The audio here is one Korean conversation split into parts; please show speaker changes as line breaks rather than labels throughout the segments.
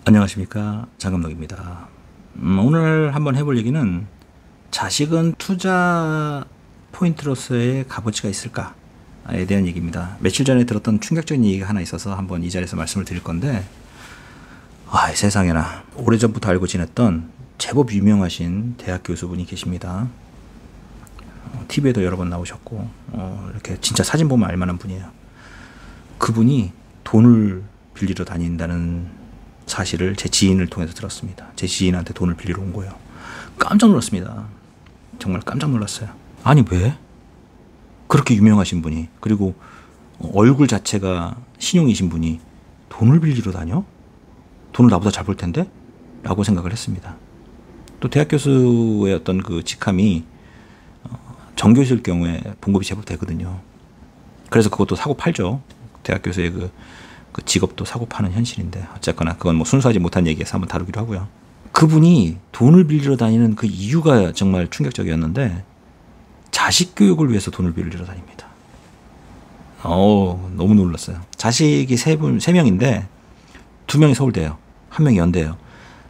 안녕하십니까, 장감독입니다. 오늘 한번 해볼 얘기는 자식은 투자 포인트로서의 값어치가 있을까에 대한 얘기입니다. 며칠 전에 들었던 충격적인 얘기가 하나 있어서 한번 이 자리에서 말씀을 드릴 건데, 세상에나 오래전부터 알고 지냈던 제법 유명하신 대학 교수분이 계십니다. TV에도 여러 번 나오셨고 이렇게 진짜 사진 보면 알만한 분이에요. 그분이 돈을 빌리러 다닌다는 사실을 제 지인을 통해서 들었습니다. 제 지인한테 돈을 빌리러 온 거예요. 깜짝 놀랐습니다. 정말 깜짝 놀랐어요. 아니 왜? 그렇게 유명하신 분이, 그리고 얼굴 자체가 신용이신 분이 돈을 빌리러 다녀? 돈을 나보다 잘 벌 텐데? 라고 생각을 했습니다. 또 대학 교수의 어떤 그 직함이 정교수일 경우에 봉급이 제법 되거든요. 그래서 그것도 사고 팔죠. 대학 교수의 그 직업도 사고 파는 현실인데, 어쨌거나 그건 뭐 순수하지 못한 얘기에서 한번 다루기로 하고요. 그분이 돈을 빌리러 다니는 그 이유가 정말 충격적이었는데, 자식 교육을 위해서 돈을 빌리러 다닙니다. 너무 놀랐어요. 자식이 세 명인데 2명이 서울대예요. 1명이 연대예요.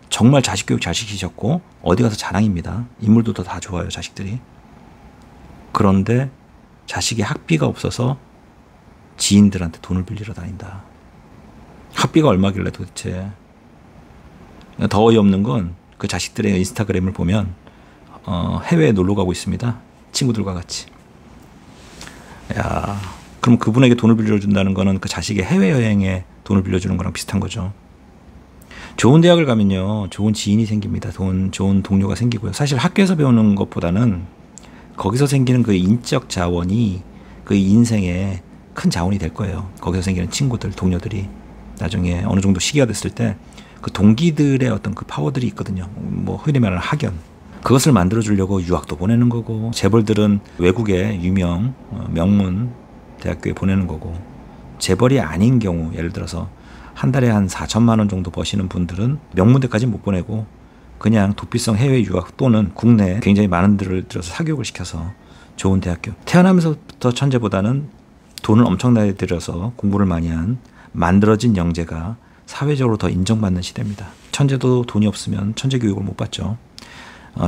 정말 자식 교육 잘 시키셨고 어디 가서 자랑입니다. 인물도 다 좋아요, 자식들이. 그런데 자식이 학비가 없어서 지인들한테 돈을 빌리러 다닌다. 학비가 얼마길래 도대체. 더 어이없는 건 그 자식들의 인스타그램을 보면 해외에 놀러 가고 있습니다. 친구들과 같이. 야, 그럼 그분에게 돈을 빌려준다는 거는 그 자식의 해외여행에 돈을 빌려주는 거랑 비슷한 거죠. 좋은 대학을 가면요, 좋은 지인이 생깁니다. 좋은 동료가 생기고요. 사실 학교에서 배우는 것보다는 거기서 생기는 그 인적 자원이 그 인생에 큰 자원이 될 거예요. 거기서 생기는 친구들, 동료들이 나중에 어느 정도 시기가 됐을 때 그 동기들의 어떤 그 파워들이 있거든요. 뭐 흔히 말하는 학연. 그것을 만들어주려고 유학도 보내는 거고, 재벌들은 외국의 유명 명문 대학교에 보내는 거고, 재벌이 아닌 경우, 예를 들어서 한 달에 한 4천만 원 정도 버시는 분들은 명문대까지 못 보내고 그냥 도피성 해외 유학 또는 국내 굉장히 많은 데를 들어서 사교육을 시켜서 좋은 대학교, 태어나면서부터 천재보다는 돈을 엄청나게 들여서 공부를 많이 한 만들어진 영재가 사회적으로 더 인정받는 시대입니다. 천재도 돈이 없으면 천재 교육을 못 받죠.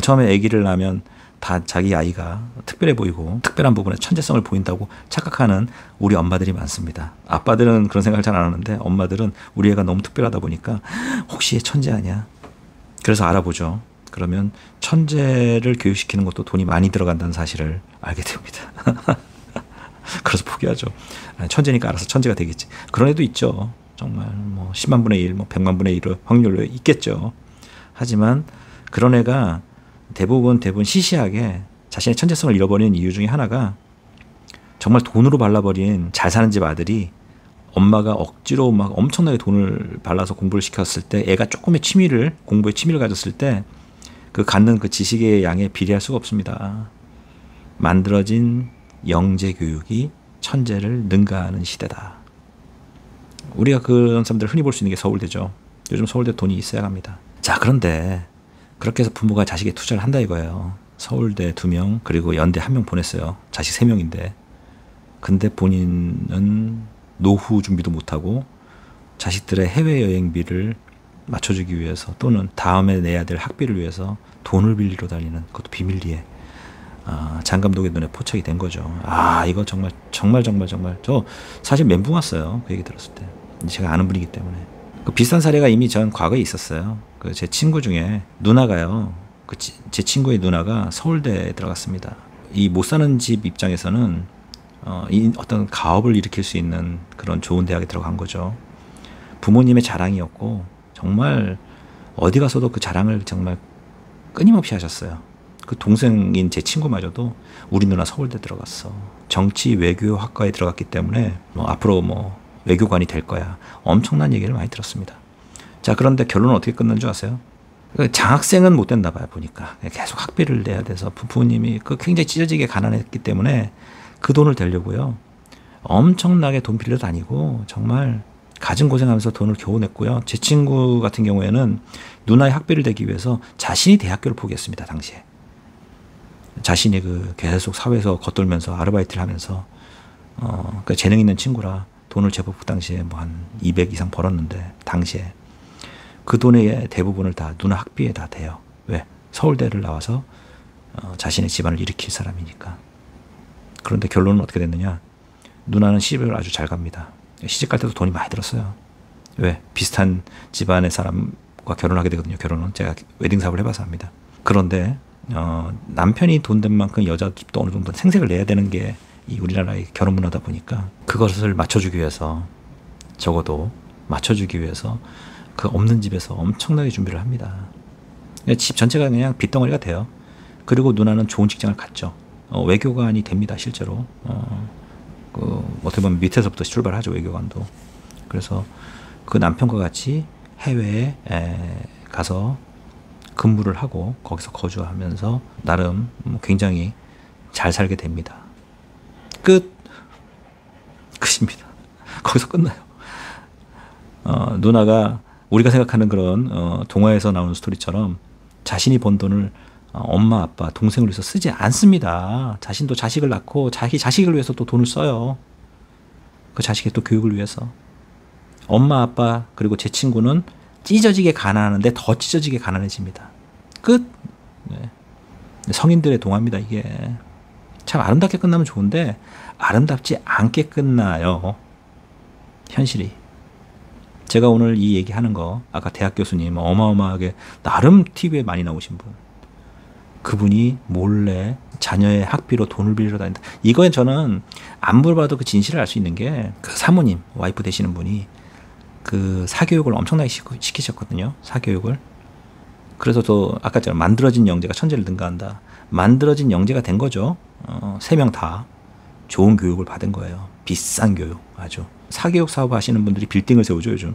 처음에 아기를 낳으면 다 자기 아이가 특별해 보이고 특별한 부분에 천재성을 보인다고 착각하는 우리 엄마들이 많습니다. 아빠들은 그런 생각을 잘 안 하는데 엄마들은 우리 애가 너무 특별하다 보니까 혹시 얘 천재 아니야? 그래서 알아보죠. 그러면 천재를 교육시키는 것도 돈이 많이 들어간다는 사실을 알게 됩니다. 그래서 포기하죠. 천재니까 알아서 천재가 되겠지. 그런 애도 있죠. 정말 뭐 10만 분의 1, 뭐 100만 분의 1의 확률로 있겠죠. 하지만 그런 애가 대부분 시시하게 자신의 천재성을 잃어버리는 이유 중에 하나가, 정말 돈으로 발라버린 잘 사는 집 아들이 엄마가 억지로 막 엄청나게 돈을 발라서 공부를 시켰을 때, 애가 조금의 공부에 취미를 가졌을 때 그 갖는 그 지식의 양에 비례할 수가 없습니다. 만들어진 영재 교육이 천재를 능가하는 시대다. 우리가 그런 사람들 흔히 볼 수 있는 게 서울대죠. 요즘 서울대 돈이 있어야 합니다. 자, 그런데 그렇게 해서 부모가 자식에 투자를 한다 이거예요. 서울대 2명, 그리고 연대 1명 보냈어요. 자식 3명인데. 근데 본인은 노후 준비도 못하고 자식들의 해외여행비를 맞춰주기 위해서, 또는 다음에 내야 될 학비를 위해서 돈을 빌리러 다니는, 그것도 비밀리에 장 감독의 눈에 포착이 된 거죠. 이거 정말 저 사실 멘붕 왔어요. 그 얘기 들었을 때. 제가 아는 분이기 때문에. 그 비슷한 사례가 이미 전 과거에 있었어요. 그 제 친구 중에 누나가요. 제 친구의 누나가 서울대에 들어갔습니다. 이 못 사는 집 입장에서는 어떤 가업을 일으킬 수 있는 그런 좋은 대학에 들어간 거죠. 부모님의 자랑이었고, 정말 어디 가서도 그 자랑을 정말 끊임없이 하셨어요. 그 동생인 제 친구마저도 우리 누나 서울대 들어갔어. 정치 외교학과에 들어갔기 때문에 앞으로 외교관이 될 거야. 엄청난 얘기를 많이 들었습니다. 자, 그런데 결론은 어떻게 끝난 줄 아세요? 장학생은 못 됐나 봐요, 보니까. 계속 학비를 내야 돼서 부모님이 굉장히 찢어지게 가난했기 때문에 그 돈을 대려고요, 엄청나게 돈 빌려 다니고 정말 가진 고생하면서 돈을 겨우 냈고요. 제 친구 같은 경우에는 누나의 학비를 대기 위해서 자신이 대학교를 포기했습니다, 당시에. 자신이 계속 사회에서 겉돌면서 아르바이트를 하면서 재능 있는 친구라 돈을 제법 그 당시에 한 200 이상 벌었는데, 당시에 그 돈의 대부분을 다 누나 학비에 다 대요. 왜? 서울대를 나와서 자신의 집안을 일으킬 사람이니까. 그런데 결론은 어떻게 됐느냐? 누나는 시집을 아주 잘 갑니다. 시집 갈 때도 돈이 많이 들었어요. 왜? 비슷한 집안의 사람과 결혼하게 되거든요. 결혼은 제가 웨딩 사업을 해봐서 합니다. 그런데 남편이 돈 된 만큼 여자도 어느 정도 생색을 내야 되는 게 이 우리나라의 결혼 문화다 보니까 그것을 맞춰주기 위해서, 적어도 맞춰주기 위해서 그 없는 집에서 엄청나게 준비를 합니다. 집 전체가 그냥 빚덩어리가 돼요. 그리고 누나는 좋은 직장을 갔죠. 외교관이 됩니다. 실제로. 어떻게 보면 밑에서부터 출발하죠. 외교관도. 그래서 그 남편과 같이 해외에 가서 근무를 하고 거기서 거주하면서 나름 굉장히 잘 살게 됩니다. 끝입니다. 거기서 끝나요. 누나가 우리가 생각하는 그런 동화에서 나오는 스토리처럼 자신이 번 돈을 엄마, 아빠, 동생을 위해서 쓰지 않습니다. 자신도 자식을 낳고 자기 자식을 위해서 또 돈을 써요. 그 자식의 또 교육을 위해서. 엄마, 아빠 그리고 제 친구는 찢어지게 가난한데 더 찢어지게 가난해집니다. 끝. 네. 성인들의 동화입니다. 이게 참 아름답게 끝나면 좋은데 아름답지 않게 끝나요. 현실이. 제가 오늘 이 얘기하는 거 아까 대학 교수님 어마어마하게 나름 TV에 많이 나오신 분, 그분이 몰래 자녀의 학비로 돈을 빌려 다닌다. 이거에 저는 안 물어봐도 그 진실을 알 수 있는 게 그 사모님, 와이프 되시는 분이 그 사교육을 엄청나게 시키셨거든요. 사교육을. 그래서 또 아까 제가 만들어진 영재가 천재를 능가한다. 만들어진 영재가 된 거죠. 3명 다 좋은 교육을 받은 거예요. 비싼 교육 아주. 사교육 사업 하시는 분들이 빌딩을 세우죠 요즘.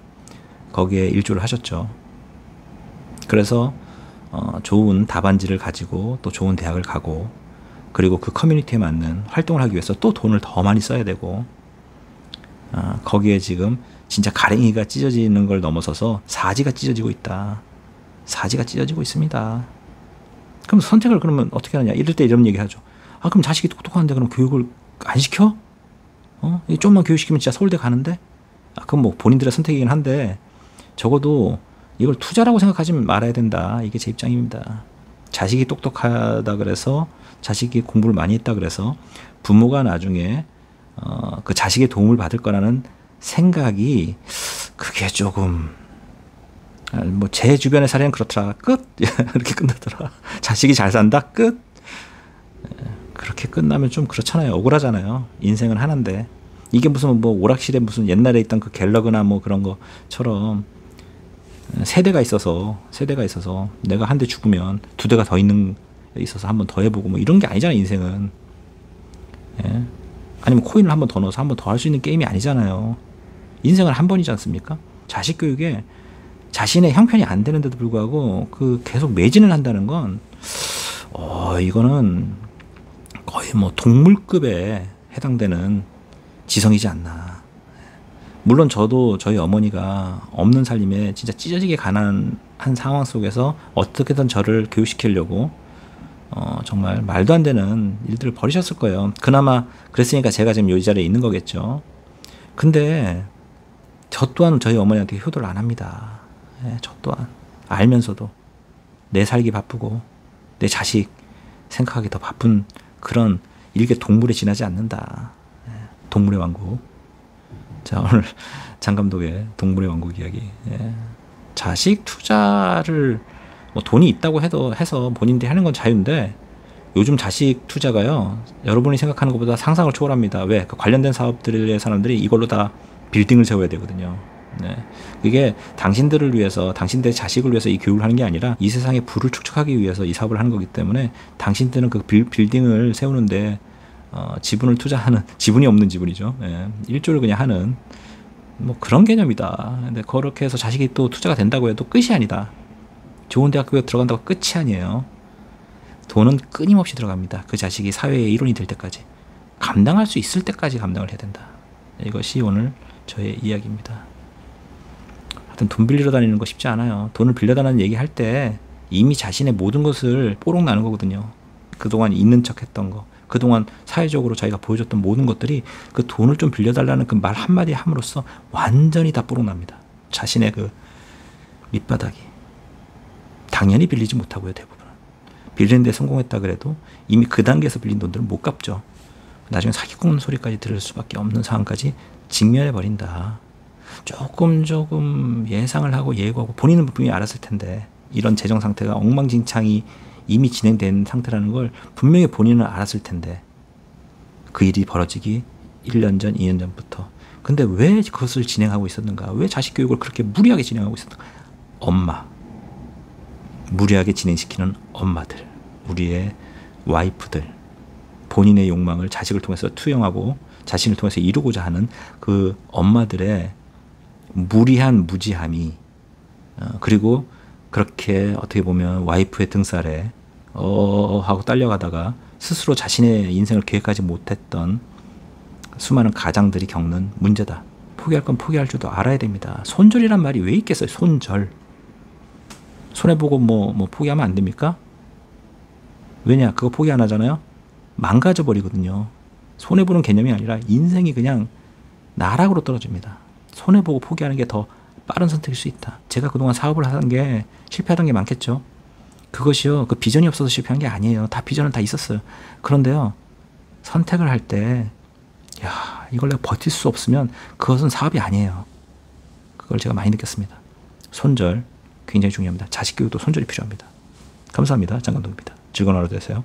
거기에 일조를 하셨죠. 그래서 좋은 답안지를 가지고 또 좋은 대학을 가고, 그리고 그 커뮤니티에 맞는 활동을 하기 위해서 또 돈을 더 많이 써야 되고, 거기에 지금 진짜 가랭이가 찢어지는 걸 넘어서서 사지가 찢어지고 있다. 사지가 찢어지고 있습니다. 그럼 선택을 그러면 어떻게 하느냐. 이럴 때 이런 얘기 하죠. 그럼 자식이 똑똑한데 그럼 교육을 안 시켜? 좀만 교육시키면 진짜 서울대 가는데? 그건 뭐 본인들의 선택이긴 한데 적어도 이걸 투자라고 생각하지 말아야 된다. 이게 제 입장입니다. 자식이 똑똑하다 그래서, 자식이 공부를 많이 했다 그래서 부모가 나중에 그 자식의 도움을 받을 거라는 생각이, 그게 조금, 뭐 제 주변의 사례는 그렇더라. 끝. 이렇게 끝나더라. 자식이 잘 산다. 끝. 그렇게 끝나면 좀 그렇잖아요. 억울하잖아요. 인생은 하나인데. 이게 무슨 뭐 오락실에 무슨 옛날에 있던 그 갤러그나 뭐 그런 것처럼 세대가 있어서 내가 한 대 죽으면 2대가 더 있는 데 있어서 한 번 더 해보고 뭐 이런 게 아니잖아요. 인생은. 예? 아니면 코인을 한 번 더 넣어서 한 번 더 할 수 있는 게임이 아니잖아요. 인생은 한 번이지 않습니까? 자식 교육에 자신의 형편이 안 되는데도 불구하고 그 계속 매진을 한다는 건 이거는 거의 뭐 동물급에 해당되는 지성이지 않나. 물론 저도 저희 어머니가 없는 살림에 진짜 찢어지게 가난한 상황 속에서 어떻게든 저를 교육시키려고 정말 말도 안 되는 일들을 벌이셨을 거예요. 그나마 그랬으니까 제가 지금 이 자리에 있는 거겠죠. 근데 저 또한 저희 어머니한테 효도를 안 합니다. 저 또한 알면서도 내 살기 바쁘고 내 자식 생각하기 더 바쁜 그런 일개 동물에 지나지 않는다. 동물의 왕국. 자, 오늘 장 감독의 동물의 왕국 이야기. 자식 투자를 뭐 돈이 있다고 해서 본인들이 하는 건 자유인데, 요즘 자식 투자가요, 여러분이 생각하는 것보다 상상을 초월합니다. 왜? 그 관련된 사업들의 사람들이 이걸로 다 빌딩을 세워야 되거든요. 이게 당신들을 위해서, 당신들의 자식을 위해서 이 교육을 하는 게 아니라 이 세상의 부를 축적하기 위해서 이 사업을 하는 거기 때문에 당신들은 그 빌딩을 세우는데 지분을 투자하는, 지분이 없는 지분이죠. 1조를 그냥 하는 뭐 그런 개념이다. 근데 그렇게 해서 자식이 또 투자가 된다고 해도 끝이 아니다. 좋은 대학교에 들어간다고 끝이 아니에요. 돈은 끊임없이 들어갑니다. 그 자식이 사회의 일원이 될 때까지, 감당할 수 있을 때까지 감당을 해야 된다. 이것이 오늘 저의 이야기입니다. 하여튼 돈 빌리러 다니는 거 쉽지 않아요. 돈을 빌려달라는 얘기할 때 이미 자신의 모든 것을 뽀록 나는 거거든요. 그동안 있는 척 했던 거, 그동안 사회적으로 자기가 보여줬던 모든 것들이 그 돈을 좀 빌려달라는 그 말 한마디 함으로써 완전히 다 뽀록 납니다. 자신의 그 밑바닥이. 당연히 빌리지 못하고요, 대부분. 빌리는 데 성공했다 그래도 이미 그 단계에서 빌린 돈들은 못 갚죠. 나중에 사기꾼 소리까지 들을 수밖에 없는 상황까지 직면해 버린다. 조금 예상을 하고 예고하고 본인은 분명히 알았을 텐데 이런 재정 상태가 엉망진창이 이미 진행된 상태라는 걸 분명히 본인은 알았을 텐데 그 일이 벌어지기 1년 전, 2년 전부터. 근데 왜 그것을 진행하고 있었는가? 왜 자식 교육을 그렇게 무리하게 진행하고 있었는가? 엄마. 무리하게 진행시키는 엄마들. 우리의 와이프들. 본인의 욕망을 자식을 통해서 투영하고 자신을 통해서 이루고자 하는 그 엄마들의 무리한 무지함이 그리고 그렇게 어떻게 보면 와이프의 등살에 하고 딸려가다가 스스로 자신의 인생을 계획하지 못했던 수많은 가장들이 겪는 문제다. 포기할 건 포기할 줄도 알아야 됩니다. 손절이란 말이 왜 있겠어요? 손절. 손해보고 뭐 포기하면 안 됩니까? 왜냐? 그거 포기 안 하잖아요? 망가져 버리거든요. 손해보는 개념이 아니라 인생이 그냥 나락으로 떨어집니다. 손해보고 포기하는 게 더 빠른 선택일 수 있다. 제가 그동안 사업을 하던 게 실패하던 게 많겠죠. 그것이요. 그 비전이 없어서 실패한 게 아니에요. 다 비전은 다 있었어요. 그런데요. 선택을 할 때 이걸 내가 버틸 수 없으면 그것은 사업이 아니에요. 그걸 제가 많이 느꼈습니다. 손절 굉장히 중요합니다. 자식 교육도 손절이 필요합니다. 감사합니다. 장감독입니다. 즐거운 하루 되세요.